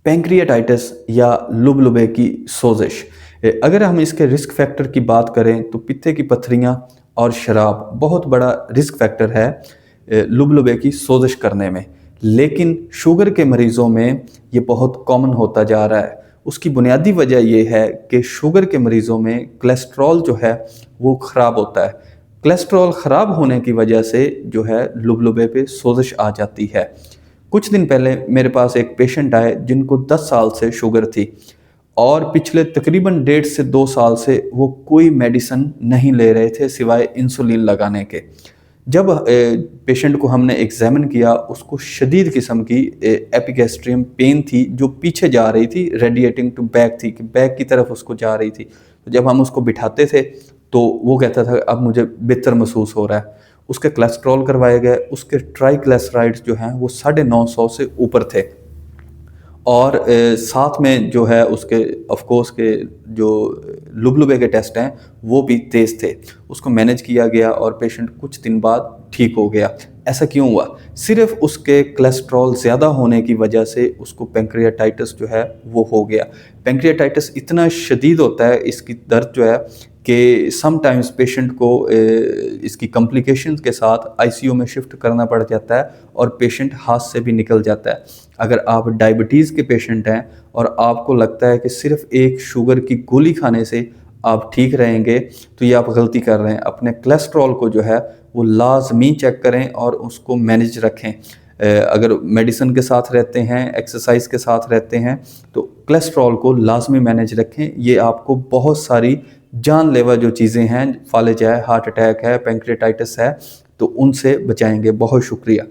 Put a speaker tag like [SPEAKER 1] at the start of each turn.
[SPEAKER 1] Pancreatitis या लुबलुबे की सोजिश। अगर हम इसके रिस्क फैक्टर की बात करें तो पित्ते की पथरियाँ और शराब बहुत बड़ा रिस्क फैक्टर है लुबलुबे की सोजिश करने में। लेकिन शुगर के मरीज़ों में ये बहुत कॉमन होता जा रहा है। उसकी बुनियादी वजह ये है कि शुगर के मरीज़ों में कोलेस्ट्रॉल जो है वो ख़राब होता है। कोलेस्ट्रॉल ख़राब होने की वजह से जो है लुबलुबे पे सोजिश आ जाती है। कुछ दिन पहले मेरे पास एक पेशेंट आए जिनको 10 साल से शुगर थी और पिछले तकरीबन 1.5 से 2 साल से वो कोई मेडिसिन नहीं ले रहे थे सिवाय इंसुलिन लगाने के। जब पेशेंट को हमने एग्जामिन किया, उसको शदीद किस्म की एपिगैस्ट्रियम पेन थी जो पीछे जा रही थी, रेडिएटिंग टू बैक थी कि बैक की तरफ उसको जा रही थी। तो जब हम उसको बिठाते थे तो वो कहता था अब मुझे बेहतर महसूस हो रहा है। उसके कोलेस्ट्रॉल करवाए गए, उसके ट्राइग्लिसराइड्स जो हैं वो 950 से ऊपर थे और साथ में जो है उसके ऑफ कोर्स के जो लुबलुबे के टेस्ट हैं वो भी तेज़ थे। उसको मैनेज किया गया और पेशेंट कुछ दिन बाद ठीक हो गया। ऐसा क्यों हुआ? सिर्फ उसके कोलेस्ट्रॉल ज़्यादा होने की वजह से उसको पैंक्रियाटाइटिस जो है वो हो गया। पैंक्रियाटाइटिस इतना शदीद होता है, इसकी दर्द जो है कि समटाइम्स पेशेंट को इसकी कॉम्प्लिकेशंस के साथ आईसीयू में शिफ्ट करना पड़ जाता है और पेशेंट हाथ से भी निकल जाता है। अगर आप डायबिटीज़ के पेशेंट हैं और आपको लगता है कि सिर्फ एक शुगर की गोली खाने से आप ठीक रहेंगे, तो ये आप गलती कर रहे हैं। अपने कोलेस्ट्रॉल को जो है वो लाजमी चेक करें और उसको मैनेज रखें। अगर मेडिसिन के साथ रहते हैं, एक्सरसाइज के साथ रहते हैं, तो कोलेस्ट्रॉल को लाजमी मैनेज रखें। ये आपको बहुत सारी जानलेवा जो चीज़ें हैं, फालिज है, हार्ट अटैक है, पैंक्रियाटाइटिस है, तो उनसे बचाएंगे। बहुत शुक्रिया।